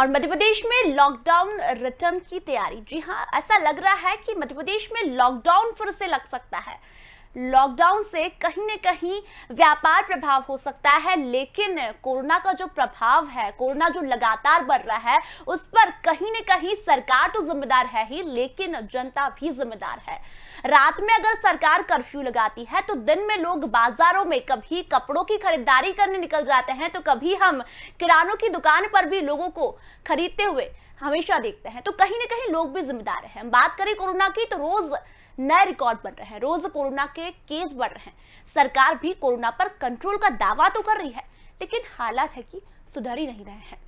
और मध्य प्रदेश में lockdown return की तैयारी। जी हाँ, ऐसा लग रहा है कि मध्य प्रदेश में लॉकडाउन फिर से लग सकता है। लॉकडाउन से कहीं न कहीं व्यापार प्रभाव हो सकता है, लेकिन कोरोना का जो प्रभाव है, कोरोना जो लगातार बढ़ रहा है, उस पर कहीं न कहीं सरकार तो जिम्मेदार है ही, लेकिन जनता भी जिम्मेदार है। रात में अगर सरकार कर्फ्यू लगाती है तो दिन में लोग बाजारों में कभी कपड़ों की खरीदारी करने निकल जाते हैं, तो कभी हम किरानों की दुकान पर भी लोगों को खरीदते हुए हमेशा देखते हैं। तो कहीं ना कहीं लोग भी जिम्मेदार हैं। हम बात करें कोरोना की तो रोज नए रिकॉर्ड बन रहे हैं, रोज कोरोना के केस बढ़ रहे हैं। सरकार भी कोरोना पर कंट्रोल का दावा तो कर रही है, लेकिन हालात है कि सुधर ही नहीं रहे हैं।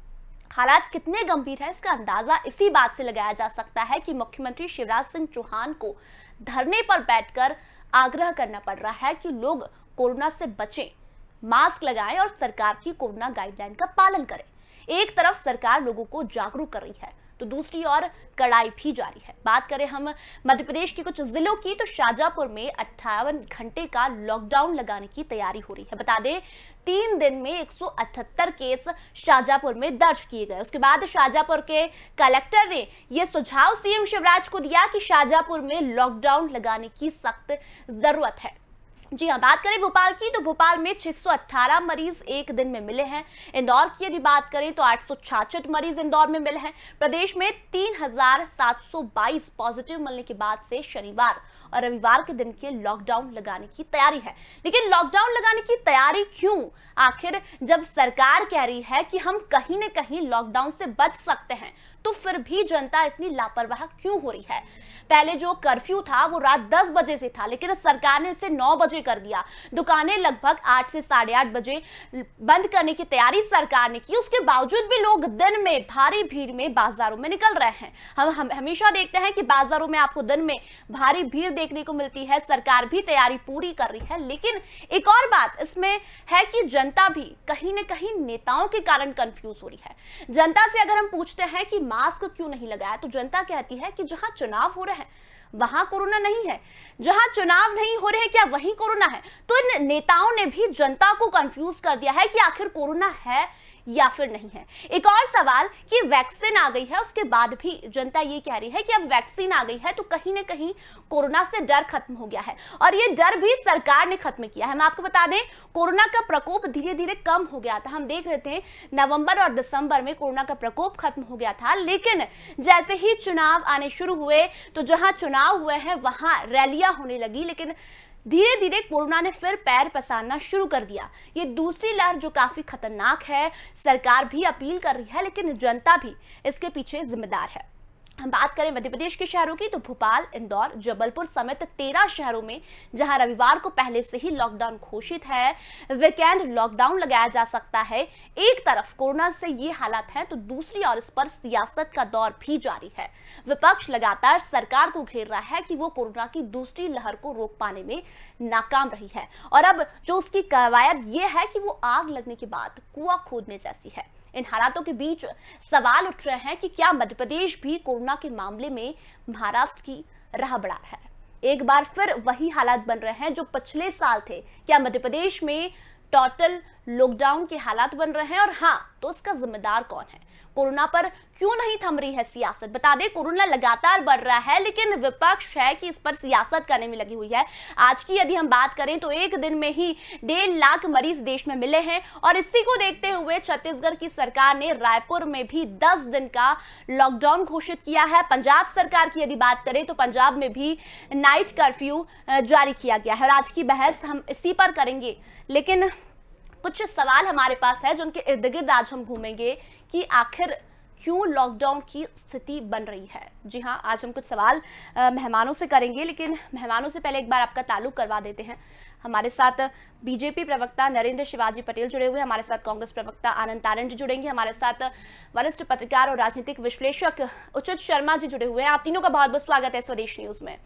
हालात कितने गंभीर है इसका अंदाजा इसी बात से लगाया जा सकता है कि मुख्यमंत्री शिवराज सिंह चौहान को धरने पर बैठकर आग्रह करना पड़ रहा है कि लोग कोरोना से बचें, मास्क लगाएं और सरकार की कोरोना गाइडलाइन का पालन करें। एक तरफ सरकार लोगों को जागरूक कर रही है तो दूसरी ओर कड़ाई भी जारी है। बात करें हम मध्य प्रदेश के कुछ जिलों की तो शाजापुर में 58 घंटे का लॉकडाउन लगाने की तैयारी हो रही है। बता दें 3 दिन में 178 केस शाजापुर में दर्ज किए गए। उसके बाद शाजापुर के कलेक्टर ने यह सुझाव सीएम शिवराज को दिया कि शाजापुर में लॉकडाउन लगाने की सख्त जरूरत है। जी हाँ, बात करें भोपाल की तो भोपाल में 618 मरीज एक दिन में मिले हैं। इंदौर की यदि बात करें तो 866 मरीज इंदौर में मिले हैं। प्रदेश में 3722 पॉजिटिव मिलने के बाद से शनिवार और रविवार के दिन के लॉकडाउन लगाने की तैयारी है। लेकिन लॉकडाउन लगाने की तैयारी क्यों? आखिर जब सरकार कह रही है कि हम कहीं न कहीं लॉकडाउन से बच सकते हैं, तो फिर भी जनता इतनी लापरवाह क्यों हो रही है? पहले जो कर्फ्यू था वो रात 10 बजे से था, लेकिन सरकार ने इसे 9 बजे कर दिया। दुकानें लगभग 8 से 8:30 बजे बंद करने की तैयारी सरकार ने की। उसके बावजूद भी लोग दिन में भारी भीड़ में बाजारों में निकल रहे हैं। हम हमेशा देखते हैं कि बाजारों में आपको दिन में भारी भीड़ देखने को मिलती है। सरकार भी तैयारी पूरी कर रही है, लेकिन एक और बात इसमें है कि जनता भी कहीं न कहीं नेताओं के कारण कंफ्यूज हो रही है। जनता से अगर हम पूछते हैं कि मास्क क्यों नहीं लगाया, तो जनता कहती है कि जहां चुनाव हो रहे हैं वहां कोरोना नहीं है, जहां चुनाव नहीं हो रहे हैं क्या वहीं कोरोना है? तो इन नेताओं ने भी जनता को कंफ्यूज कर दिया है कि आखिर कोरोना है या फिर नहीं है। एक और सवाल कि वैक्सीन आ गई है, उसके बाद भी जनता ये कह रही है कि अब वैक्सीन आ गई है तो कहीं ना कहीं कोरोना से डर खत्म हो गया है, और ये डर भी सरकार ने खत्म किया है। हम आपको बता दें कोरोना का प्रकोप धीरे धीरे कम हो गया था। हम देख रहे थे नवंबर और दिसंबर में कोरोना का प्रकोप खत्म हो गया था, लेकिन जैसे ही चुनाव आने शुरू हुए तो जहां चुनाव हुए हैं वहां रैलियां होने लगी, लेकिन धीरे धीरे कोरोना ने फिर पैर पसारना शुरू कर दिया। ये दूसरी लहर जो काफी खतरनाक है, सरकार भी अपील कर रही है, लेकिन जनता भी इसके पीछे जिम्मेदार है। हम बात करें मध्य प्रदेश के शहरों की तो भोपाल, इंदौर, जबलपुर समेत 13 शहरों में जहां रविवार को पहले से ही लॉकडाउन घोषित है, वीकेंड लॉकडाउन लगाया जा सकता है। एक तरफ कोरोना से ये हालात है तो दूसरी ओर इस पर सियासत का दौर भी जारी है। विपक्ष लगातार सरकार को घेर रहा है कि वो कोरोना की दूसरी लहर को रोक पाने में नाकाम रही है, और अब जो उसकी कवायद ये है कि वो आग लगने के बाद कुआं खोदने जैसी है। इन हालातों के बीच सवाल उठ रहे हैं कि क्या मध्य प्रदेश भी कोरोना के मामले में महाराष्ट्र की राह बढ़ा है? एक बार फिर वही हालात बन रहे हैं जो पिछले साल थे। क्या मध्य प्रदेश में टोटल लॉकडाउन के हालात बन रहे हैं, और हाँ तो इसका जिम्मेदार कौन है? कोरोना पर क्यों नहीं थम रही है सियासत? बता दें कोरोना लगातार बढ़ रहा है, लेकिन विपक्ष है कि इस पर सियासत करने में लगी हुई है। आज की यदि हम बात करें तो एक दिन में ही 1.5 लाख मरीज देश में मिले हैं, और इसी को देखते हुए छत्तीसगढ़ की सरकार ने रायपुर में भी 10 दिन का लॉकडाउन घोषित किया है। पंजाब सरकार की यदि बात करें तो पंजाब में भी नाइट कर्फ्यू जारी किया गया है, और आज की बहस हम इसी पर करेंगे। लेकिन कुछ सवाल हमारे पास है जो उनके इर्द गिर्द आज हम घूमेंगे कि आखिर क्यों लॉकडाउन की स्थिति बन रही है। जी हाँ, आज हम कुछ सवाल मेहमानों से करेंगे, लेकिन मेहमानों से पहले एक बार आपका ताल्लुक करवा देते हैं। हमारे साथ बीजेपी प्रवक्ता नरेंद्र शिवाजी पटेल जुड़े हुए हैं, हमारे साथ कांग्रेस प्रवक्ता आनंद तारण जी जुड़ेंगे, हमारे साथ वरिष्ठ पत्रकार और राजनीतिक विश्लेषक उचित शर्मा जी जुड़े हुए हैं। आप तीनों का बहुत बहुत स्वागत है स्वदेश न्यूज में।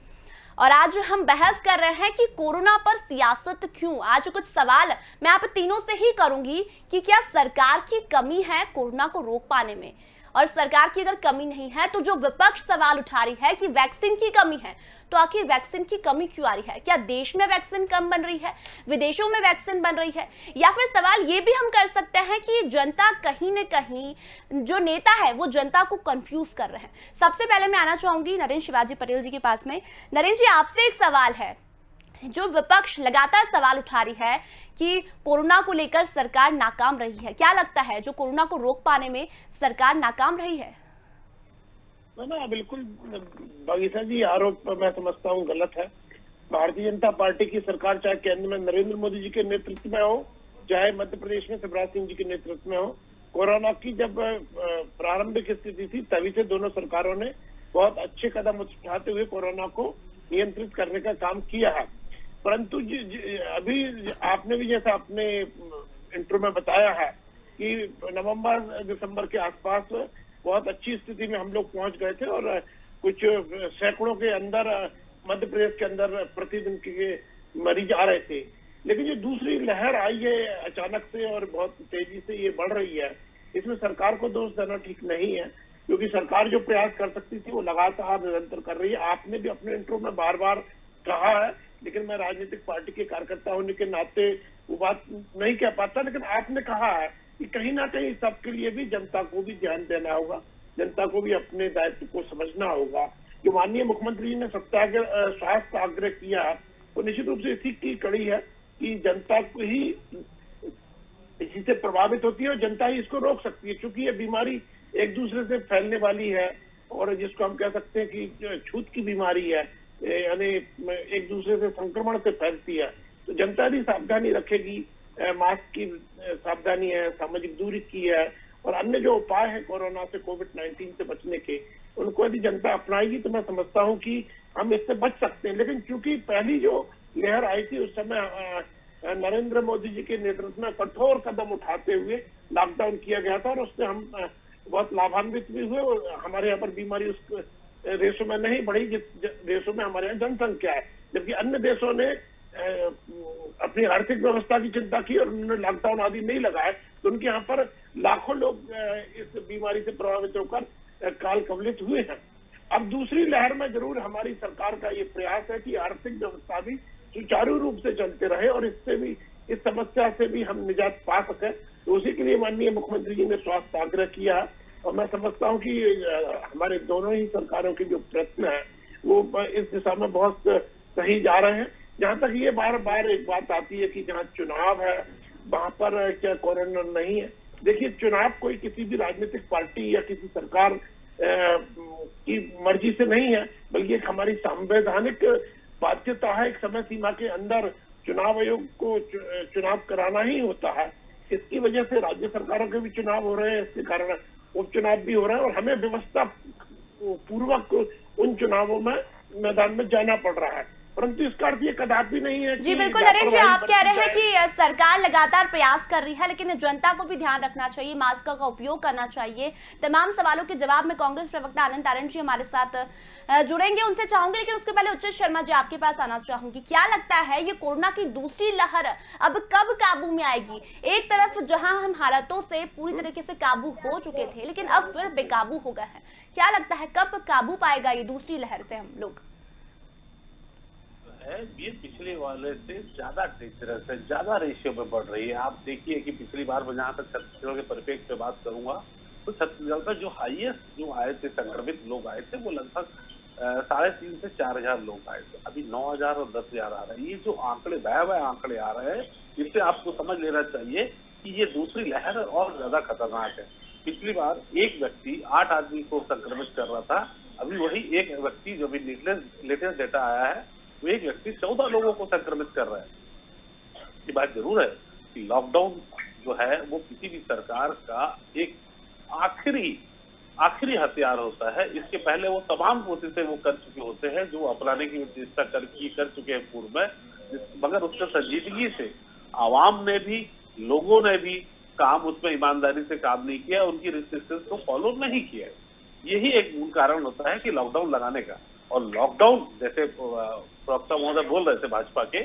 और आज हम बहस कर रहे हैं कि कोरोना पर सियासत क्यों। आज कुछ सवाल मैं आप तीनों से ही करूंगी कि क्या सरकार की कमी है कोरोना को रोक पाने में, और सरकार की अगर कमी नहीं है तो जो विपक्ष सवाल उठा रही है कि वैक्सीन की कमी है, तो आखिर वैक्सीन की कमी क्यों आ रही है? क्या देश में वैक्सीन कम बन रही है, विदेशों में वैक्सीन बन रही है? या फिर सवाल ये भी हम कर सकते हैं कि जनता कहीं न कहीं, जो नेता है वो जनता को कंफ्यूज कर रहे हैं। सबसे पहले मैं आना चाहूंगी नरेंद्र शिवाजी पटेल जी के पास में। नरेंद्र जी, आपसे एक सवाल है। जो विपक्ष लगातार सवाल उठा रही है कि कोरोना को लेकर सरकार नाकाम रही है, क्या लगता है जो कोरोना को रोक पाने में सरकार नाकाम रही है? ना बिल्कुल बागीसा जी, आरोप मैं समझता हूँ गलत है। भारतीय जनता पार्टी की सरकार चाहे केंद्र में नरेंद्र मोदी जी के नेतृत्व में हो, चाहे मध्य प्रदेश में शिवराज सिंह जी के नेतृत्व में हो, कोरोना की जब प्रारंभिक स्थिति थी तभी से दोनों सरकारों ने बहुत अच्छे कदम उठाते हुए कोरोना को नियंत्रित करने का काम किया है। परंतु अभी आपने भी जैसा अपने इंट्रो में बताया है कि नवंबर दिसंबर के आसपास बहुत अच्छी स्थिति में हम लोग पहुंच गए थे और कुछ सैकड़ों के अंदर मध्य प्रदेश के अंदर प्रतिदिन के मरीज आ रहे थे। लेकिन जो दूसरी लहर आई है अचानक से और बहुत तेजी से ये बढ़ रही है, इसमें सरकार को दोष देना ठीक नहीं है, क्योंकि सरकार जो प्रयास कर सकती थी वो लगातार निरंतर कर रही है। आपने भी अपने इंट्रो में बार बार कहा है, लेकिन मैं राजनीतिक पार्टी के कार्यकर्ता होने के नाते वो बात नहीं कह पाता, लेकिन आपने कहा है कि कहीं ना कहीं सबके लिए भी जनता को भी ध्यान देना होगा, जनता को भी अपने दायित्व को समझना होगा। जो माननीय मुख्यमंत्री जी ने सत्याग्रह स्वास्थ्य आग्रह किया वो निश्चित रूप से इसी की कड़ी है कि जनता को ही इसी से प्रभावित होती है और जनता ही इसको रोक सकती है, क्योंकि ये बीमारी एक दूसरे से फैलने वाली है और जिसको हम कह सकते हैं कि छूत की बीमारी है, यानी एक दूसरे से संक्रमण से फैलती है। तो जनता भी सावधानी रखेगी, मास्क की सावधानी है, सामाजिक दूरी की है और अन्य जो उपाय है कोरोना से कोविड-19 से बचने के, उनको यदि जनता अपनाएगी तो मैं समझता हूं कि हम इससे बच सकते हैं। लेकिन क्योंकि पहली जो लहर आई थी उस समय नरेंद्र मोदी जी के नेतृत्व में कठोर कदम उठाते हुए लॉकडाउन किया गया था और उससे हम बहुत लाभान्वित भी हुए और हमारे यहाँ पर बीमारी उस देशों में नहीं बढ़ी जिस देशों में हमारे यहाँ जनसंख्या है, जबकि अन्य देशों ने अपनी आर्थिक व्यवस्था की चिंता की और उन्होंने लॉकडाउन आदि नहीं लगाए, तो उनके यहाँ पर लाखों लोग इस बीमारी से प्रभावित होकर काल कवलित हुए हैं। अब दूसरी लहर में जरूर हमारी सरकार का ये प्रयास है कि आर्थिक व्यवस्था भी सुचारू रूप से चलते रहे और इससे भी, इस समस्या से भी हम निजात पा सके। तो उसी के लिए माननीय मुख्यमंत्री जी ने स्वास्थ्य आग्रह किया और मैं समझता हूँ कि हमारे दोनों ही सरकारों के जो प्रयत्न है वो इस दिशा में बहुत सही जा रहे हैं। जहाँ तक ये बार बार एक बात आती है कि जहाँ चुनाव है वहां पर क्या कोरोना नहीं है, देखिए चुनाव कोई किसी भी राजनीतिक पार्टी या किसी सरकार की मर्जी से नहीं है, बल्कि एक हमारी संवैधानिक बाध्यता है। एक समय सीमा के अंदर चुनाव आयोग को चुनाव कराना ही होता है। इसकी वजह से राज्य सरकारों के भी चुनाव हो रहे हैं, इसके कारण उपचुनाव भी हो रहे हैं और हमें व्यवस्था पूर्वक उन चुनावों में मैदान में जाना पड़ रहा है। परंतु इसका अर्थ ये कदापि नहीं है जी बिल्कुल नरेंद्र जी, आप कह रहे हैं कि सरकार लगातार प्रयास कर रही है, लेकिन जनता को भी ध्यान रखना चाहिए, मास्क का उपयोग करना चाहिए। तमाम सवालों के जवाब में कांग्रेस प्रवक्ता आनंद तारण जी हमारे साथ जुड़ेंगे, उनसे चाहूंगी, लेकिन उसके पहले उच्चेश शर्मा जी आपके पास आना चाहूंगी। क्या लगता है ये कोरोना की दूसरी लहर अब कब काबू में आएगी? एक तरफ जहां हम हालातों से पूरी तरीके से काबू हो चुके थे, लेकिन अब फिर बेकाबू हो गए हैं। क्या लगता है कब काबू पाएगा ये दूसरी लहर से हम लोग? ये पिछले वाले से ज्यादा डेंजरस है, ज्यादा रेशियो में बढ़ रही है। आप देखिए कि पिछली बार मैं जहाँ तक छत्तीसगढ़ के परिप्रेक्ष्य पे बात करूंगा तो छत्तीसगढ़ का जो हाईएस्ट जो आए थे संक्रमित लोग आए थे वो लगभग 3,500 से 4,000 लोग आए थे। अभी 9,000 और 10,000 आ रहे हैं। ये जो आंकड़े भयावह आंकड़े आ रहे हैं, इससे आपको समझ लेना चाहिए कि ये दूसरी लहर और ज्यादा खतरनाक है। पिछली बार एक व्यक्ति 8 आदमी को संक्रमित कर रहा था, अभी वही एक व्यक्ति जो भी लेटेस्ट डेटा आया है वो एक व्यक्ति 14 लोगों को संक्रमित कर रहा है। ये बात जरूर है कि लॉकडाउन जो है वो किसी भी सरकार का एक आखिरी हथियार होता है। इसके पहले वो तमाम कोशिशें वो कर चुके होते हैं जो अपनाने की चेष्टा कर चुके हैं पूर्व में, मगर उसके संजीदगी से आवाम ने भी, लोगों ने भी काम उसमें ईमानदारी से काम नहीं किया, उनकी रिस्ट्रिक्शंस को फॉलो नहीं किया। यही एक मूल कारण होता है कि लॉकडाउन लगाने का। और लॉकडाउन जैसे प्रवक्ता महोदय बोल रहे थे भाजपा के,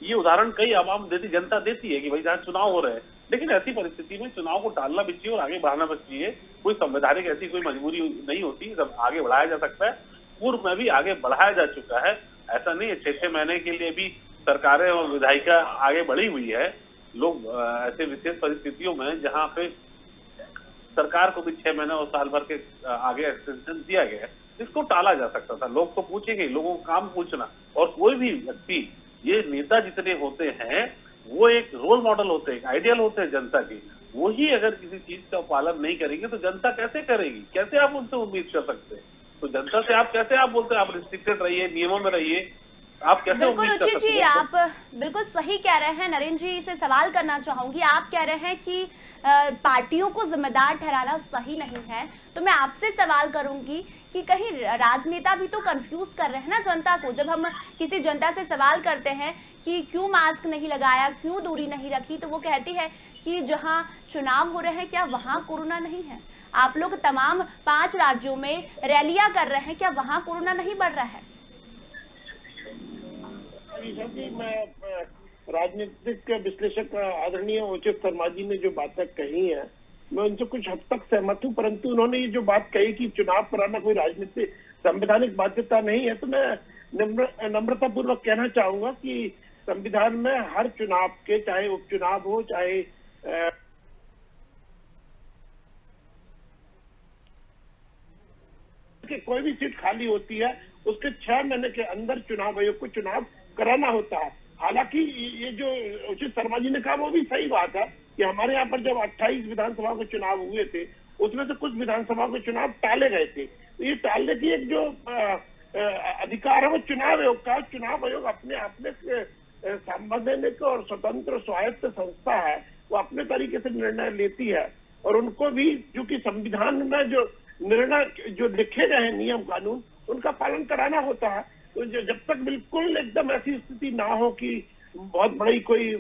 ये उदाहरण कई आवाम देती, जनता देती है कि भाई जहाँ चुनाव हो रहे हैं, लेकिन ऐसी परिस्थिति में चुनाव को टालना भी चाहिए और आगे बढ़ाना भी चाहिए। कोई संवैधानिक ऐसी कोई मजबूरी नहीं होती, जब आगे बढ़ाया जा सकता है। पूर्व में भी आगे बढ़ाया जा चुका है, ऐसा नहीं है। 6-6 महीने के लिए भी सरकारें और विधायिका आगे बढ़ी हुई है। लोग ऐसे विशेष परिस्थितियों में जहाँ पे सरकार को भी 6 महीने और साल भर के आगे एक्सटेंशन दिया गया है, इसको टाला जा सकता था। लोग तो पूछेंगे, लोगों को काम पूछना। और कोई भी व्यक्ति, ये नेता जितने होते हैं वो एक रोल मॉडल होते हैं, एक आइडियल होते हैं जनता की। वही अगर किसी चीज का पालन नहीं करेंगे तो जनता कैसे करेगी? कैसे आप उनसे उम्मीद कर सकते हैं? तो जनता से आप कैसे आप बोलते हैं आप रिस्ट्रिक्टेड रहिए, नियमों में रहिए, आप कैसे बिल्कुल उम्मीद कर रुचि सकते जी, हैं? आप बिल्कुल सही कह रहे हैं। नरेंद्र जी से सवाल करना चाहूंगी, आप कह रहे हैं कि पार्टियों को जिम्मेदार ठहराना सही नहीं है, तो मैं आपसे सवाल करूंगी कि कहीं राजनेता भी तो कंफ्यूज कर रहे हैं ना जनता को। जब हम किसी जनता से सवाल करते हैं कि क्यों मास्क नहीं लगाया, क्यों दूरी नहीं रखी, तो वो कहती है कि जहां चुनाव हो रहे हैं क्या वहां कोरोना नहीं है? आप लोग तमाम 5 राज्यों में रैलियां कर रहे हैं, क्या वहां कोरोना नहीं बढ़ रहा है? मैं राजनीतिक विश्लेषक आदरणीय उचित शर्मा जी ने जो बातें कही हैं, मैं उनसे कुछ हद तक सहमत हूँ, परंतु उन्होंने ये जो बात कही कि चुनाव कराना कोई राजनीतिक संवैधानिक बाध्यता नहीं है, तो मैं नम्रता पूर्वक कहना चाहूंगा कि संविधान में हर चुनाव के, चाहे उपचुनाव हो, चाहे कि कोई भी सीट खाली होती है, उसके 6 महीने के अंदर चुनाव आयोग को चुनाव कराना होता है। हालांकि ये जो उचित शर्मा जी ने कहा वो भी सही बात है कि हमारे यहाँ पर जब 28 विधानसभा के चुनाव हुए थे, उसमें से कुछ विधानसभा के चुनाव टाले गए थे। तो ये टालने की एक जो अधिकार है वो चुनाव आयोग का। चुनाव आयोग अपने आप में संवैधानिक और स्वतंत्र स्वायत्त संस्था है, वो अपने तरीके से निर्णय लेती है और उनको भी क्योंकि संविधान में जो निर्णय जो लिखे गए हैं नियम कानून, उनका पालन कराना होता है। तो जब तक बिल्कुल एकदम ऐसी स्थिति ना हो कि बहुत बड़ी कोई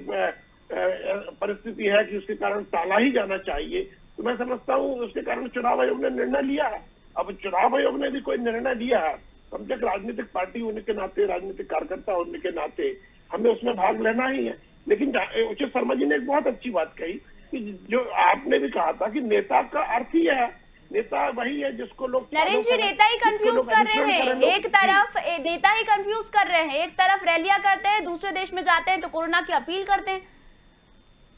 परिस्थिति है कि उसके कारण टाला ही जाना चाहिए, तो मैं समझता हूँ उसके कारण चुनाव आयोग ने निर्णय लिया है। अब चुनाव आयोग ने भी कोई निर्णय लिया है, कम से कम राजनीतिक पार्टी होने के नाते, राजनीतिक कार्यकर्ता होने के नाते हमें उसमें भाग लेना ही है। लेकिन उचित शर्मा जी ने एक बहुत अच्छी बात कही कि जो आपने भी कहा था कि नेता का अर्थ ही है, नेता वही है जिसको लोग, नरेंद्र जी, नेता ही कंफ्यूज कर रहे हैं। एक तरफ नेता ही कंफ्यूज कर रहे हैं, एक तरफ रैलियां करते हैं, दूसरे देश में जाते हैं तो कोरोना की अपील करते हैं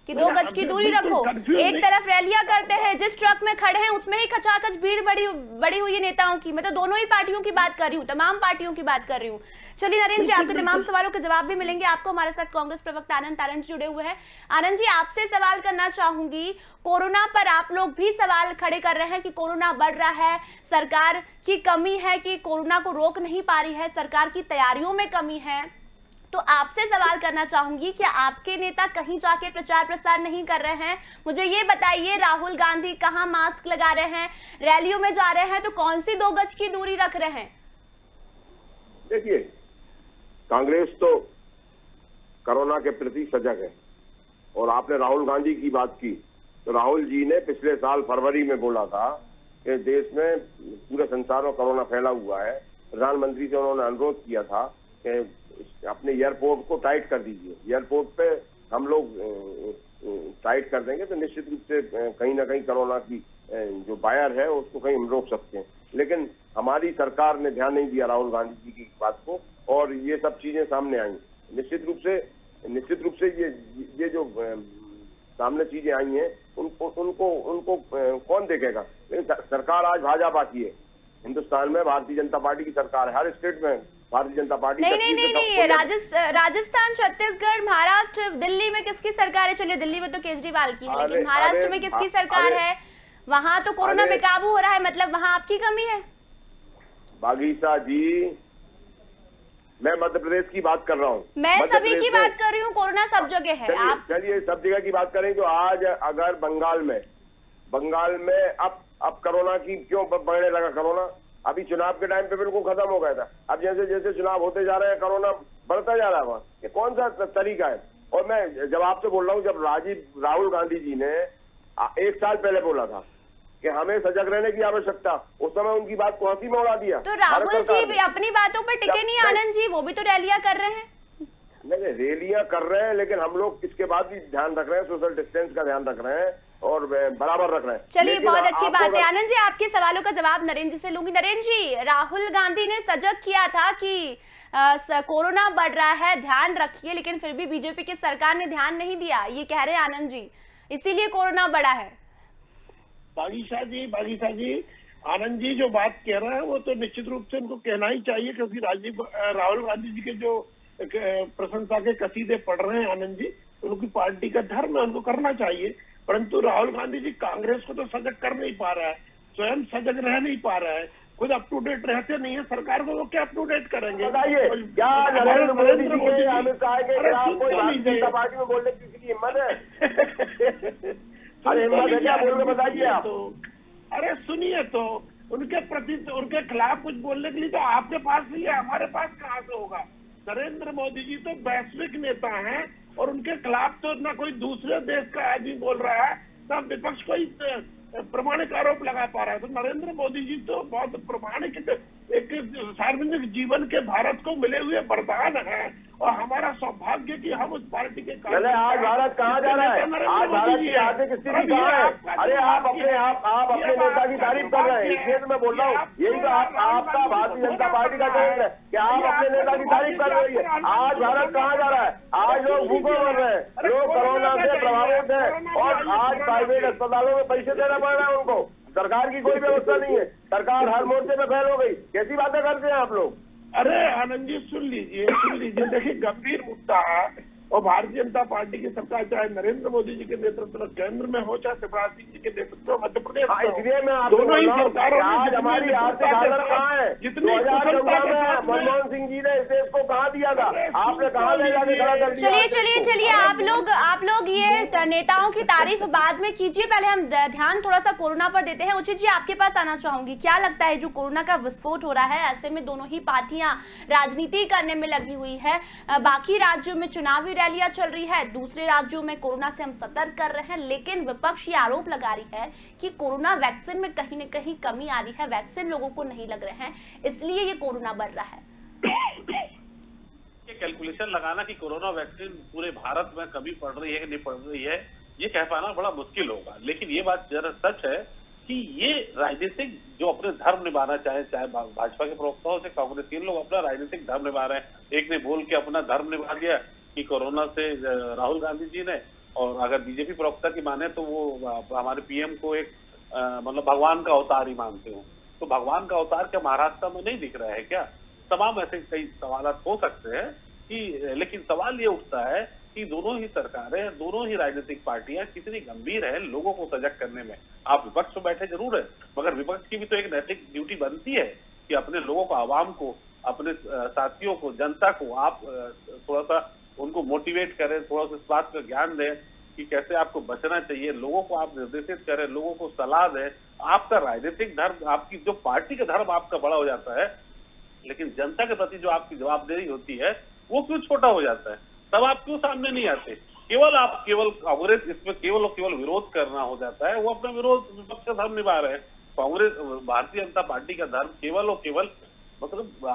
कि 2 गज की दूरी रखो। एक तरफ रैलियां करते हैं, जिस ट्रक में खड़े हैं उसमें ही खचाखच भीड़ बड़ी हुई है नेताओं की। मैं तो दोनों ही पार्टियों की बात कर रही हूँ, तमाम पार्टियों की बात कर रही हूँ। चलिए नरेंद्र जी, आपके तमाम सवालों के जवाब भी मिलेंगे आपको। हमारे साथ कांग्रेस प्रवक्ता आनंद तारण जुड़े हुए हैं। आनंद जी, आपसे सवाल करना चाहूंगी, कोरोना पर आप लोग भी सवाल खड़े कर रहे हैं कि कोरोना बढ़ रहा है, सरकार की कमी है कि कोरोना को रोक नहीं पा रही है, सरकार की तैयारियों में कमी है। तो आपसे सवाल करना चाहूंगी, क्या आपके नेता कहीं जाके प्रचार प्रसार नहीं कर रहे हैं? मुझे ये बताइए, राहुल गांधी कहाँ मास्क लगा रहे हैं, रैलियों में जा रहे हैं तो कौन सी 2 गज की दूरी रख रहे हैं? देखिए, कांग्रेस तो कोरोना के प्रति सजग है और आपने राहुल गांधी की बात की, तो राहुल जी ने पिछले साल फरवरी में बोला था कि देश में पूरे संसार में कोरोना फैला हुआ है। प्रधानमंत्री से उन्होंने अनुरोध किया था कि अपने एयरपोर्ट को टाइट कर दीजिए, एयरपोर्ट पे हम लोग टाइट कर देंगे तो निश्चित रूप से कहीं ना कहीं कोरोना की जो वायर है उसको कहीं हम रोक सकते हैं। लेकिन हमारी सरकार ने ध्यान नहीं दिया राहुल गांधी जी की बात को और ये सब चीजें सामने आई। निश्चित रूप से ये जो सामने चीजें आई हैं उनको कौन देखेगा? सरकार आज भाजपा की है, हिंदुस्तान में भारतीय जनता पार्टी की सरकार है, हर स्टेट में भारतीय जनता पार्टी। नहीं, राजस्थान, छत्तीसगढ़, महाराष्ट्र, दिल्ली में किसकी सरकार है? चलिए दिल्ली में तो केजरीवाल की है, लेकिन महाराष्ट्र में किसकी सरकार है? वहां तो कोरोना बेकाबू हो रहा है, मतलब वहां आपकी कमी है? बागीसा जी, मैं मध्य प्रदेश की बात कर रहा हूँ, मैं सभी की बात कर रही हूँ। कोरोना सब जगह है। आप चलिए सब जगह की बात करें तो आज अगर बंगाल में अब कोरोना की क्यों बढ़ने लगा? कोरोना अभी चुनाव के टाइम पे बिल्कुल खत्म हो गया था, अब जैसे जैसे चुनाव होते जा रहे हैं कोरोना बढ़ता जा रहा है वहाँ। ये कौन सा तरीका है? और मैं जब आपसे बोल रहा हूँ, जब राहुल गांधी जी ने 1 साल पहले बोला था कि हमें सजग रहने की आवश्यकता, उस समय उनकी बात को हंसी में उड़ा दिया। तो राहुल जी भी अपनी बातों पर टिके नहीं आनंद जी, वो भी तो रैलियां कर रहे हैं। नहीं, रैलियां कर रहे हैं, लेकिन हम लोग इसके बाद भी ध्यान रख रहे हैं, सोशल डिस्टेंस का ध्यान रख रहे हैं और बराबर रख रहे हैं। चलिए, बहुत अच्छी बात है। आनंद जी, आपके सवालों का जवाब नरेंद्र जी से लूंगी। नरेंद्र जी, राहुल गांधी ने सजग किया था कि कोरोना बढ़ रहा है, ध्यान रखिए, लेकिन फिर भी बीजेपी की सरकार ने ध्यान नहीं दिया, ये कह रहे हैं आनंद जी, इसीलिए कोरोना बढ़ा है। बागीशा जी, आनंद जी जो बात कह रहे हैं वो तो निश्चित रूप से उनको कहना ही चाहिए, क्योंकि राहुल गांधी जी के जो प्रशंसा के कसीदे पढ़ रहे हैं आनंद जी, उनकी पार्टी का धर्म है, उनको करना चाहिए। परंतु राहुल गांधी जी कांग्रेस को तो सजग कर नहीं पा रहा है, स्वयं सजग रह नहीं पा रहा है, खुद अप टू डेट रहते नहीं है, सरकार को वो क्या अप टू डेट करेंगे? बताइए, क्या नरेंद्र मोदी जी के अमित शाह के खिलाफ कोई भारतीय जनता पार्टी में बोलने की किसी की हिम्मत है? अरे हिम्मत है क्या, बोल के बताइए आप। अरे सुनिए, तो उनके प्रति, उनके खिलाफ कुछ बोलने के लिए तो आपके पास नहीं है, हमारे पास कहाँ से होगा? नरेंद्र मोदी जी तो वैश्विक नेता हैं और उनके खिलाफ तो ना कोई दूसरे देश का आदमी बोल रहा है, ना विपक्ष कोई प्रमाणिक आरोप लगा पा रहा है। तो नरेंद्र मोदी जी तो बहुत प्रमाणिक एक सार्वजनिक जीवन के भारत को मिले हुए वरदान है, और हमारा सौभाग्य कि हम उस पार्टी के आज भारत कहाँ जा रहा है? आज भारत की आर्थिक स्थिति कहाँ है? अरे आप अपने नेता की तारीफ कर रहे हैं, इसलिए मैं बोल रहा हूँ, यही तो आपका भारतीय जनता पार्टी का दोष है कि आप अपने नेता की तारीफ कर रही है। आज भारत कहाँ जा रहा है? आज लोग भूखे मर रहे हैं, लोग कोरोना से प्रभावित हैं, और आज प्राइवेट अस्पतालों में पैसे देना पड़ रहा है उनको। सरकार की कोई व्यवस्था नहीं है, सरकार हर मोर्चे पे फेल हो गई। कैसी बातें करते हैं आप लोग? अरे आनंद जी, सुन लीजिए, देखिए गंभीर मुद्दा है, और भारतीय जनता पार्टी की सरकार चाहे नरेंद्र मोदी जी के नेतृत्व में केंद्र में हो, चाहे शिवराज सिंह जी के नेतृत्व में मध्य प्रदेश में, इसलिए मैं दोनों ही सरकारों आज हमारी आर्थिक हालत कहाँ है? 2014 में मनमोहन सिंह जी ने इस देश को कहाँ दिया था? आपने कहाँ ले जाके खड़ा कर दिया? चलिए, आप लोग ये नेताओं की तारीफ बाद में कीजिए, पहले हम ध्यान थोड़ा सा कोरोना पर देते हैं। उचित जी, आपके पास आना चाहूंगी, क्या लगता है जो कोरोना का विस्फोट हो रहा है, ऐसे में दोनों ही पार्टियां राजनीति करने में लगी हुई है, बाकी राज्यों में चुनावी रैलियां चल रही है, दूसरे राज्यों में कोरोना से हम सतर्क कर रहे हैं, लेकिन विपक्ष ये आरोप लगा रही है कि कोरोना वैक्सीन में कहीं न कहीं कमी आ रही है, वैक्सीन लोगों को नहीं लग रहे हैं, इसलिए ये कोरोना बढ़ रहा है। ये कैलकुलेशन लगाना कि कोरोना वैक्सीन पूरे भारत में कमी पड़ रही है कि नहीं पड़ रही है, ये कह पाना बड़ा मुश्किल होगा। लेकिन ये बात जरा सच है कि ये राजनीतिक जो अपने धर्म निभाना चाहे भाजपा के प्रवक्ताओं से कांग्रेस के लोग अपना राजनीतिक धर्म निभा रहे हैं। एक ने बोल के अपना धर्म निभा लिया कि कोरोना से राहुल गांधी जी ने, और अगर बीजेपी प्रवक्ता की माने तो वो हमारे पीएम को एक मतलब भगवान का अवतार ही मानते हो। तो भगवान का अवतार क्या महाराष्ट्र में नहीं दिख रहा है क्या? तमाम ऐसे कई सवाल हो सकते हैं कि, लेकिन सवाल ये उठता है कि दोनों ही सरकारें, दोनों ही राजनीतिक पार्टियां कितनी गंभीर है लोगों को सजग करने में। आप विपक्ष में बैठे जरूर है, मगर विपक्ष की भी तो एक नैतिक ड्यूटी बनती है कि अपने लोगों को, आवाम को, अपने साथियों को, जनता को आप थोड़ा सा उनको मोटिवेट करें, थोड़ा सा इस बात का ज्ञान दें कि कैसे आपको बचना चाहिए, लोगों को आप निर्देशित करें, लोगों को सलाह दें। आपका राजनीतिक धर्म, आपकी जो पार्टी का धर्म आपका बड़ा हो जाता है, लेकिन जनता के प्रति जो आपकी जवाबदेही होती है वो क्यों छोटा हो जाता है? तब आप क्यों सामने नहीं आते? केवल कांग्रेस इसमें केवल और केवल विरोध करना हो जाता है। वो अपना विरोध, विपक्ष का धर्म निभा रहे हैं। कांग्रेस, भारतीय जनता पार्टी का धर्म केवल और केवल मतलब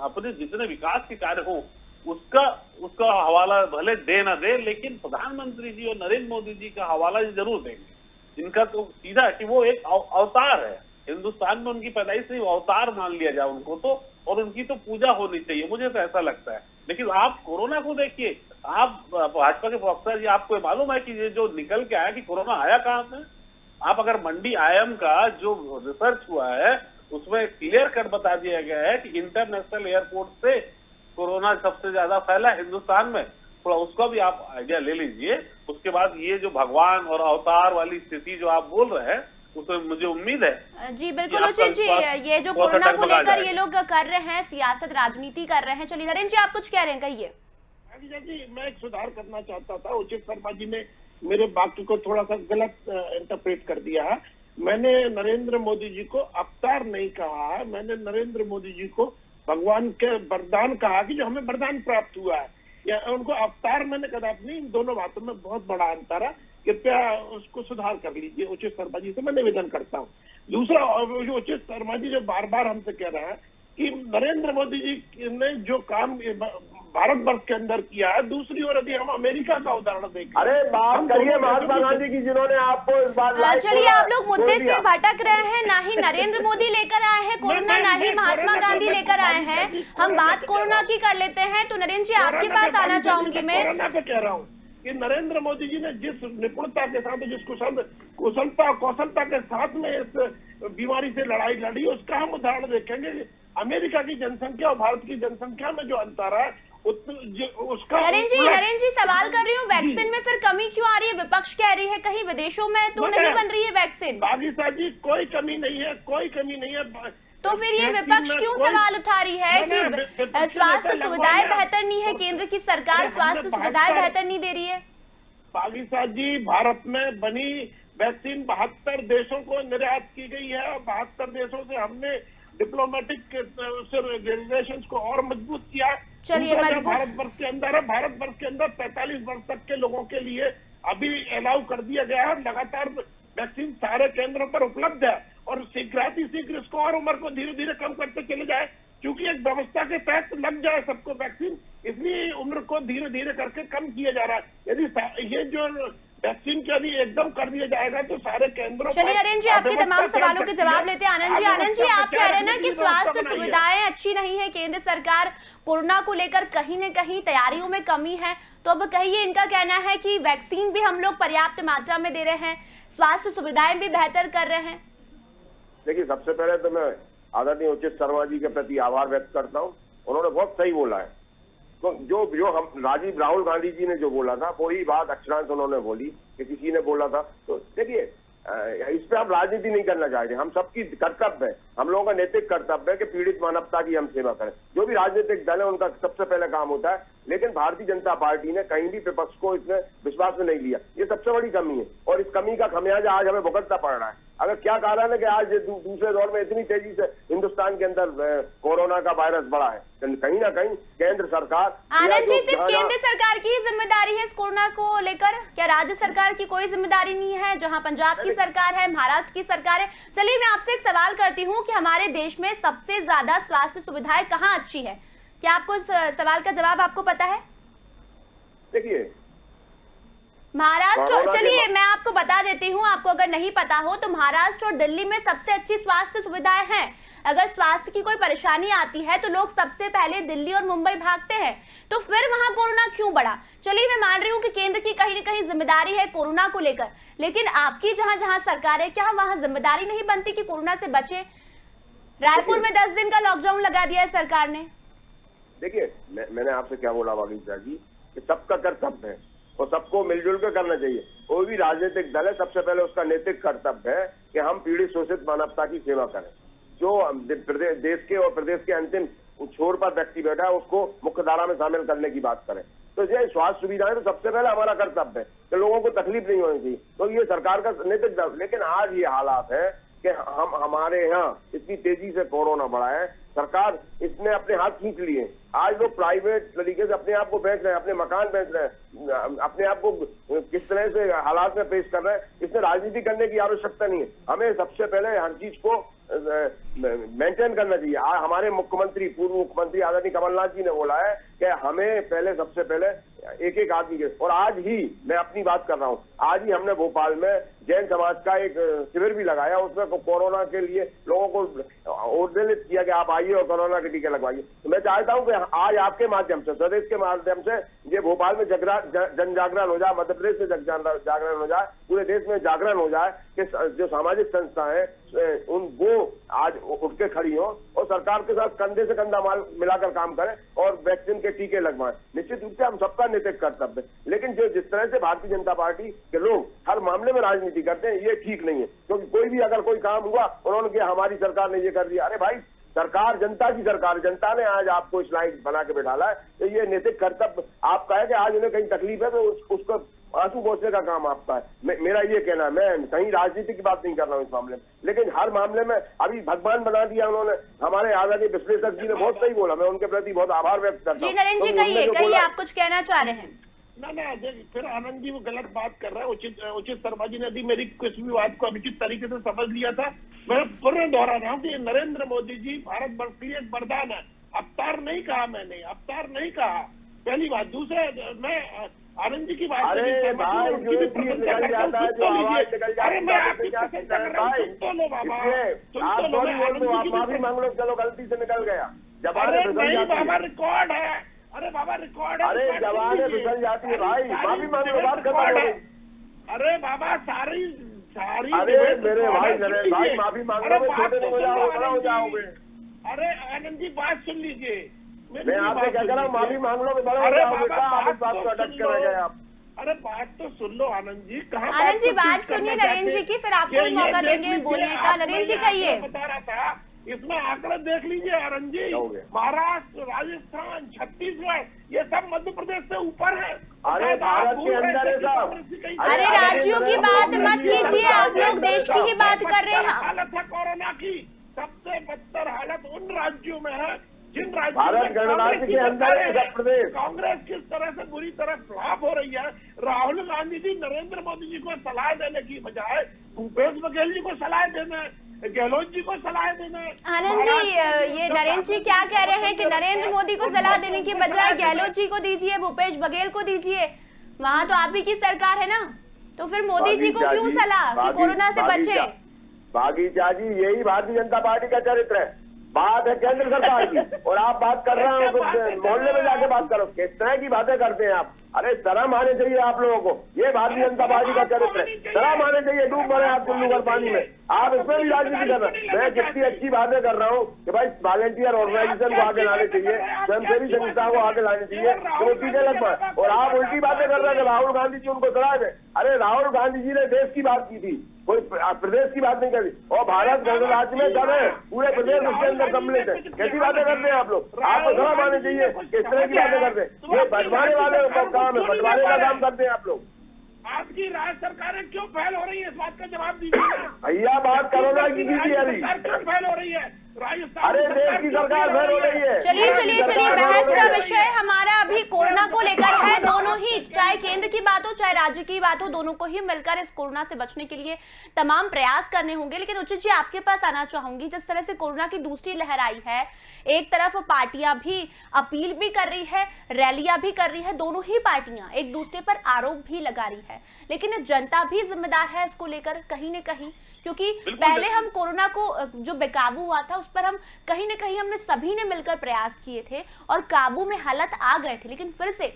अपने जितने विकास के कार्य हो उसका हवाला भले दे ना दे, लेकिन प्रधानमंत्री जी और नरेंद्र मोदी जी का हवाला जरूर देंगे। इनका तो सीधा है कि वो एक अवतार है, हिंदुस्तान में उनकी पैदाइश से अवतार मान लिया जाए उनको तो, और उनकी तो पूजा होनी चाहिए, मुझे तो ऐसा लगता है। लेकिन आप कोरोना को देखिए, आप भाजपा के प्रवक्ता जी, आपको मालूम है कि ये जो निकल के आया कि कोरोना आया कहाँ से? आप अगर मंडी आईएम का जो रिसर्च हुआ है उसमें क्लियर कट बता दिया गया है कि इंटरनेशनल एयरपोर्ट से कोरोना सबसे ज्यादा फैला हिंदुस्तान में। थोड़ा उसका भी आप आइडिया ले लीजिए। उसके बाद ये जो भगवान और अवतार वाली स्थिति जो आप बोल रहे हैं, उसमें मुझे उम्मीद है जी बिल्कुल उचित जी, ये जो कोरोना को लेकर ये लोग कर रहे हैं, सियासत राजनीति कर रहे हैं। चलिए नरेंद्र जी, आप कुछ कह रहे हैं, कहिए। जी, मैं एक सुधार करना चाहता था। उचित शर्मा जी ने मेरे वाक्य को थोड़ा सा गलत इंटरप्रेट कर दिया है। मैंने नरेंद्र मोदी जी को अवतार नहीं कहा है, मैंने नरेंद्र मोदी जी को भगवान के वरदान कहा कि जो हमें वरदान प्राप्त हुआ है, या उनको अवतार मैंने कदापि नहीं। इन दोनों बातों में बहुत बड़ा अंतर है। कृपया उसको सुधार कर लीजिए। उचित शर्मा जी से मैं निवेदन करता हूँ। दूसरा, जो उचित शर्मा जी जो बार बार हमसे कह रहे हैं कि नरेंद्र मोदी जी ने जो काम भारतवर्ष के अंदर किया है, दूसरी ओर यदि हम अमेरिका का उदाहरण देखें, अरे बात करिए महात्मा गांधी की, जिन्होंने आपको इस बार चलिए, आप लोग मुद्दे से भटक रहे हैं। ना ही नरेंद्र मोदी लेकर आए हैं कोरोना, ना ही महात्मा गांधी लेकर आए हैं। हम बात कोरोना की कर लेते हैं। तो नरेंद्र जी, आपके पास आना चाहूंगी मैं। कोरोना पे कह रहा हूँ कि नरेंद्र मोदी जी ने जिस निपुणता के साथ, जिस कुशलता कौशलता के साथ में इस बीमारी से लड़ाई लड़ी, उसका हम उदाहरण देखेंगे। अमेरिका की जनसंख्या और भारत की जनसंख्या में जो अंतर है उसका। नरेंद्र जी सवाल कर रही हूँ, वैक्सीन में फिर कमी क्यों आ रही है? विपक्ष कह रही है कहीं विदेशों में तो नहीं बन रही है वैक्सीन। बागीसा जी, कोई कमी नहीं है, कोई कमी नहीं है। तो फिर ये विपक्ष क्यों सवाल उठा रही है कि स्वास्थ्य सुविधाएं बेहतर नहीं है, केंद्र की सरकार स्वास्थ्य सुविधाएं बेहतर नहीं दे रही है? बागीसा जी, भारत में बनी वैक्सीन 72 देशों को निर्यात की गई है और 72 देशों से हमने डिप्लोमेटिक रिलेशंस को और मजबूत किया। चलिए, भारतवर्ष के अंदर है, भारतवर्ष के अंदर 45 वर्ष तक के लोगों के लिए अभी अलाउ कर दिया गया है। लगातार वैक्सीन सारे केंद्रों पर उपलब्ध है और शीघ्र इसको और उम्र को धीरे धीरे कम करते चले जाए, क्योंकि एक व्यवस्था के तहत लग जाए सबको वैक्सीन, इसलिए उम्र को धीरे धीरे करके कम किया जा रहा है। यदि ये जो वैक्सीन के यदि एकदम कर दिया जाएगा तो सारे केंद्रों। चलिए नरेंद्र जी, आपके तमाम सवालों के जवाब लेते हैं। आनंद जी, आप कह रहे हैं ना कि स्वास्थ्य सुविधाएं अच्छी नहीं है, केंद्र सरकार कोरोना को लेकर कहीं न कहीं तैयारियों में कमी है। तो अब कहिए, इनका कहना है कि वैक्सीन भी हम लोग पर्याप्त मात्रा में दे रहे हैं, स्वास्थ्य सुविधाएं भी बेहतर कर रहे हैं। देखिए, सबसे पहले तो मैं आदरणीय उचित शर्मा जी के प्रति आभार व्यक्त करता हूँ। उन्होंने बहुत सही बोला है। तो जो हम राहुल गांधी जी ने जो बोला था वही बात अक्षरांश उन्होंने बोली कि किसी ने बोला था। तो देखिए, इस पे हम राजनीति नहीं करना चाहते। हम सबकी कर्तव्य है, हम लोगों का नैतिक कर्तव्य है कि पीड़ित मानवता की हम सेवा करें। जो भी राजनीतिक दल है उनका सबसे पहले काम होता है, लेकिन भारतीय जनता पार्टी ने कहीं भी विपक्ष को इसमें विश्वास में नहीं लिया। ये सबसे बड़ी कमी है और इस कमी का खमियाजा आज हमें भुगतना पड़ रहा है। अगर क्या कारण है कि आज दूसरे दौर में इतनी तेजी से हिंदुस्तान के अंदर कोरोना का वायरस बढ़ा है? कहीं ना कहीं केंद्र सरकार। आनंद जी, सिर्फ केंद्र सरकार की जिम्मेदारी है इस कोरोना को लेकर? क्या राज्य सरकार की कोई जिम्मेदारी नहीं है? जहां पंजाब की सरकार है, महाराष्ट्र की सरकार है। चलिए, मैं आपसे एक सवाल करती हूँ कि हमारे देश में सबसे ज्यादा स्वास्थ्य सुविधाएं कहाँ अच्छी है? क्या आपको इस सवाल का जवाब आपको पता है? देखिए, महाराष्ट्र, चलिए मैं आपको बता देती हूँ, आपको अगर नहीं पता हो तो महाराष्ट्र और दिल्ली में सबसे अच्छी स्वास्थ्य सुविधाएं हैं। अगर स्वास्थ्य की कोई परेशानी आती है तो लोग सबसे पहले दिल्ली और मुंबई भागते हैं। तो फिर वहां कोरोना क्यों बढ़ा? चलिए, मैं मान रही हूँ कि केंद्र की कहीं न कहीं जिम्मेदारी है कोरोना को लेकर, लेकिन आपकी जहां जहां सरकार है, क्या वहां जिम्मेदारी नहीं बनती कि कोरोना से बचे? रायपुर में 10 दिन का लॉकडाउन लगा दिया है सरकार ने। देखिए, मैंने आपसे क्या बोला बागीसा जी कि सबका कर्तव्य है और सबको मिलजुल कर करना चाहिए। कोई भी राजनीतिक दल है, सबसे पहले उसका नैतिक कर्तव्य है कि हम पीड़ित शोषित मानवता की सेवा करें। जो देश के और प्रदेश के अंतिम छोर पर व्यक्ति बैठा है उसको मुख्य धारा में शामिल करने की बात करें। तो ये स्वास्थ्य सुविधाएं तो सबसे पहले हमारा कर्तव्य है कि लोगों को तकलीफ नहीं होनी चाहिए, तो ये सरकार का नैतिक दल। लेकिन आज ये हालात है कि हमारे यहाँ इतनी तेजी से कोरोना बढ़ा है, सरकार इसने अपने हाथ खींच लिए। आज लोग प्राइवेट तरीके से अपने आप को बेच रहे हैं, अपने मकान बेच रहे हैं, अपने आप को किस तरह से हालात में पेश कर रहे हैं। इसमें राजनीति करने की आवश्यकता नहीं है। हमें सबसे पहले हर चीज को मेंटेन करना चाहिए। आज हमारे मुख्यमंत्री, पूर्व मुख्यमंत्री आदरणीय कमलनाथ जी ने बोला है कि हमें पहले सबसे पहले एक एक आदमी के, और आज ही मैं अपनी बात कर रहा हूँ, आज ही हमने भोपाल में जैन समाज का एक शिविर भी लगाया। उसमें कोरोना के लिए लोगों को उद्वेलित किया कि आप आइए और कोरोना के टीके लगवाइए। तो मैं चाहता हूँ कि आज आपके माध्यम से, स्वदेश के माध्यम से ये भोपाल में जन जागरण हो जाए, मध्य प्रदेश में जागरण हो जाए, पूरे देश में जागरण हो जाए कि जो सामाजिक संस्थाएं वो आज उठ के खड़ी हो और सरकार के साथ कंधे से कंधा मिलाकर काम करें और वैक्सीन के टीके लगवाएं। निश्चित रूप से हम सबका नैतिक कर्तव्य है, लेकिन जो जिस तरह से भारतीय जनता पार्टी के लोग हर मामले में राजनीति करते हैं, ये ठीक नहीं है। क्योंकि कोई भी अगर कोई काम हुआ, उन्होंने कहा हमारी सरकार ने ये कर दिया। अरे भाई, सरकार जनता की सरकार, जनता ने आज आपको इस लाइन बना के बैठाला है, तो ये नैतिक कर्तव्य आपका है कि आज उन्हें कहीं तकलीफ है तो उसको आंसू पोंछने का काम आपका है। मेरा ये कहना है, मैं कहीं राजनीति की बात नहीं कर रहा हूँ इस मामले में, लेकिन हर मामले में अभी भगवान बना दिया उन्होंने। हमारे आजादी विश्लेषक जी ने बहुत सही बोला, मैं उनके प्रति बहुत आभार व्यक्त करता हूँ। जी नरेंद्र जी, कहिए आप कुछ कहना चाह रहे हैं। ना ना देख, फिर आनंद जी वो गलत बात कर रहा है। उचित शर्मा जी ने यदि मेरी किसी भी बात को अनुचित तरीके से समझ लिया था, मैं पुनः दोहरा रहा हूँ कि नरेंद्र मोदी जी भारत वर्ष के लिए एक वरदान है। अवतार नहीं कहा मैंने, अवतार नहीं कहा, पहली बात। दूसरा, मैं आनंद जी की बात अरे भाई जो चीज निकल जाता है, जो आवाज निकल जाती है, अरे मैं आपकी प्रशंसा कर रहा हूँ, सुन तो लो बाबा, आप सॉरी बोल दो, आप माफी मांग लो, चलो गलती से निकल गया, जबान अरे फिसल नहीं जाती बाबा, है। रिकॉर्ड है। अरे बाबा रिकॉर्ड है, अरे रिकॉर्ड जबान सुन लीजिए। फिसल जाती है भाई, माफी मांग लो, बात खत्म रिकॉर्ड हो है। गई। अरे बाबा सारी अरे मेरे भाई भाई माफी मांग लो, छोटे नहीं हो जाओगे, बड़ा हो जाओगे। अरे आनंद जी बात सुन लीजिए, मैं आपसे क्या कह रहा हूँ, माफी मांग लो, बड़ा हो जाओगे। आप इस बात को अटक कर रह गए आप। अरे बात तो सुन लो आनंद जी, कहाँ आनंद जी बात सुनिए नरेंद्र जी की, फिर आपको भी मौका देंगे बोलने का। नरेंद्र जी कहिए। बता रहा था, इसमें आंकड़े देख लीजिए आनंद जी, महाराष्ट्र, राजस्थान, छत्तीसगढ़, ये सब मध्य प्रदेश से ऊपर है। अरे भारत के अंदर है सब। अरे राज्यों की बात मत कीजिए, आप लोग देश की ही बात कर रहे हैं। हालत है कोरोना की, सबसे बदतर हालत उन राज्यों में है जिन राज्यों भारत में गणराज्य के अंदर है सब प्रदेश। कांग्रेस किस तरह से बुरी तरह फ्लॉप हो रही है। राहुल गांधी जी नरेंद्र मोदी जी को सलाह देने की बजाय भूपेश बघेल जी को सलाह देना, गहलोत जी को सलाह देना। आनंद जी, ये नरेंद्र जी क्या कह रहे हैं कि नरेंद्र मोदी को सलाह देने की बजाय गहलोत जी को दीजिए, भूपेश बघेल को दीजिए, वहाँ तो आप ही की सरकार है ना, तो फिर मोदी जी को क्यों सलाह कि कोरोना से बचे? बागीचा जी, यही भारतीय जनता पार्टी का चरित्र है। बात है केंद्र सरकार की और आप बात कर रहे हो, मोहल्ले में जाके बात करो। किस तरह की बातें करते हैं आप? अरे शर्म आने चाहिए आप लोगों को, ये भारतीय जनता पार्टी का चरित्र है। शर्म आने चाहिए, डूब मरे आप कुल्लू भर पानी में, आप इसमें भी राजनीति कर रहे हैं। मैं कितनी अच्छी बातें कर रहा हूँ कि भाई वॉलेंटियर ऑर्गेनाइजेशन को आगे लाने चाहिए, स्वयंसेवी संस्थाओं को आगे लाने चाहिए, तो पीछे लग पाए। और आप उल्टी बातें कर रहे हैं कि राहुल गांधी जी उनको सलाह दे। अरे राहुल गांधी जी ने देश की बात की थी, कोई प्रदेश की बात नहीं करी। और भारत गणराज्य में सब है, पूरे प्रदेश उसके अंदर सम्मिलित है। कैसी बातें करते हैं आप लोग? आपको शर्म आनी चाहिए, किस तरह की बातें करते हैं। ये बंटवारे वाले काम है, बंटवारे का काम करते हैं आप लोग। आपकी राज्य सरकारें क्यों फेल हो रही है, इस बात का जवाब दीजिए। भैया बात कोरोना की कीजिए अभी। क्यों फेल हो रही है राजस्थान? अरे देश की सरकार फेल हो रही है। चलिए चलिए चलिए, बहस का विषय हमारा अभी कोरोना को लेकर है। दोनों ही, चाहे केंद्र की बात हो चाहे राज्य की बात हो, दोनों को ही मिलकर इस कोरोना से बचने के लिए तमाम प्रयास करने होंगे। लेकिन उचित जी, आपके पास आना चाहूंगी, जिस तरह से कोरोना की दूसरी लहर आई है, एक तरफ पार्टियां भी अपील भी कर रही है, रैलियां भी कर रही है, दोनों ही पार्टियां एक दूसरे पर आरोप भी लगा रही है, लेकिन जनता भी जिम्मेदार है इसको लेकर कहीं न कहीं, क्योंकि पहले हम कोरोना को जो बेकाबू हुआ था उस पर हम कहीं न कहीं हमने सभी ने मिलकर प्रयास किए थे और काबू में हालत आ गए थे, लेकिन फिर से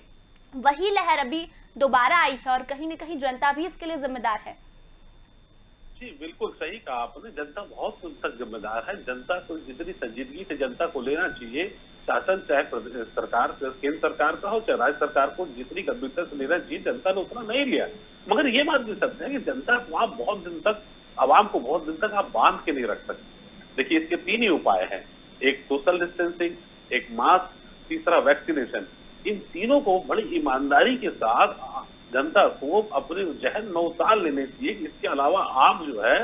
वही लहर अभी दोबारा आई है और कहीं न कहीं जनता भी इसके लिए जिम्मेदार है। जी बिल्कुल सही कहा आपने, जनता बहुत हद तक जिम्मेदार है। जनता को जितनी संजीदगी से जनता को लेना चाहिए, शासन चाहे सरकार, केंद्र सरकार का हो चाहे राज्य सरकार को जितनी गंभीरता से लेना चाहिए, जनता ने उतना नहीं लिया। मगर ये बात भी सत्य है कि जनता को आप बहुत दिन तक, आवाम को बहुत दिन तक आप बांध के नहीं रख सकते। देखिए इसके 3 ही उपाय हैं, एक सोशल डिस्टेंसिंग, एक मास्क, तीसरा वैक्सीनेशन। इन तीनों को बड़ी ईमानदारी के साथ जनता को अपने जहन में उतार लेने चाहिए। इसके अलावा आप जो है,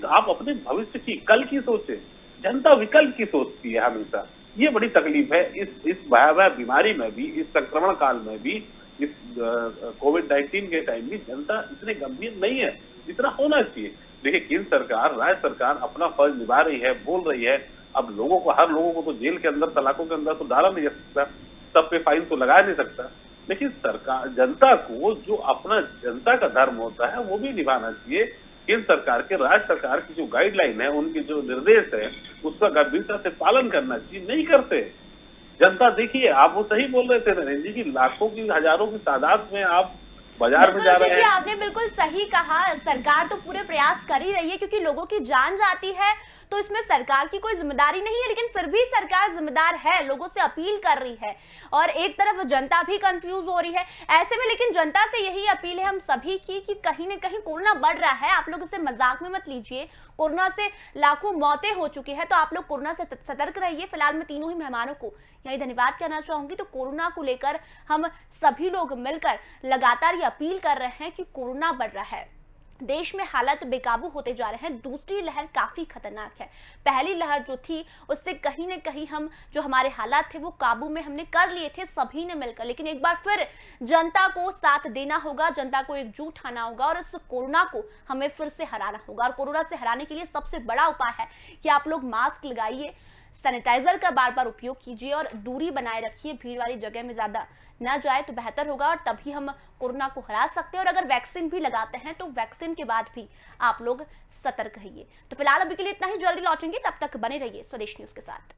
आप अपने भविष्य की, कल की सोचे। जनता विकल्प की सोचती है हमेशा, ये बड़ी तकलीफ है। इस भयावह बीमारी में भी, इस संक्रमण काल में भी, इस कोविड-19 के टाइम भी जनता इतने गंभीर नहीं है जितना होना चाहिए। देखिए केंद्र सरकार, राज्य सरकार अपना फर्ज निभा रही है, बोल रही है। अब लोगों को, हर लोगों को तो जेल के अंदर, सलाखों के अंदर तो डाला नहीं जा सकता, सब पे फाइन तो लगाया नहीं सकता, लेकिन सरकार, जनता को जो अपना जनता का धर्म होता है वो भी निभाना चाहिए। केंद्र सरकार के, राज्य सरकार की जो गाइडलाइन है, उनके जो निर्देश है, उसका गंभीरता से पालन करना चाहिए। नहीं करते जनता। देखिए आप वो सही बोल रहे थे नरेंद्र जी की, लाखों की, हजारों की तादाद में आप बाजार में जा रहे हैं। आपने बिल्कुल सही कहा, सरकार तो पूरे प्रयास कर ही रही है, क्योंकि लोगों की जान जाती है तो इसमें सरकार की कोई जिम्मेदारी नहीं है, लेकिन फिर भी सरकार जिम्मेदार है, लोगों से अपील कर रही है और एक तरफ जनता भी कंफ्यूज हो रही है ऐसे में। लेकिन जनता से यही अपील है हम सभी की कि कहीं न कहीं कोरोना बढ़ रहा है, आप लोग इसे मजाक में मत लीजिए। कोरोना से लाखों मौतें हो चुकी है, तो आप लोग कोरोना से सतर्क रहिए। फिलहाल मैं तीनों ही मेहमानों को यही धन्यवाद कहना चाहूंगी। तो कोरोना को लेकर हम सभी लोग मिलकर लगातार ये अपील कर रहे हैं कि कोरोना बढ़ रहा है, देश में हालात बेकाबू होते जा रहे हैं। दूसरी लहर काफी खतरनाक है। पहली लहर जो थी उससे कहीं ना कहीं हम जो हमारे हालात थे वो काबू में हमने कर लिए थे सभी ने मिलकर, लेकिन एक बार फिर जनता को साथ देना होगा, जनता को एकजुट आना होगा और इस कोरोना को हमें फिर से हराना होगा। और कोरोना से हराने के लिए सबसे बड़ा उपाय है कि आप लोग मास्क लगाइए, सैनिटाइजर का बार बार उपयोग कीजिए और दूरी बनाए रखिए। भीड़ वाली जगह में ज्यादा न जाए तो बेहतर होगा और तभी हम कोरोना को हरा सकते हैं। और अगर वैक्सीन भी लगाते हैं तो वैक्सीन के बाद भी आप लोग सतर्क रहिए। तो फिलहाल अभी के लिए इतना ही, जल्दी लौटेंगे, तब तक बने रहिए स्वदेश न्यूज के साथ।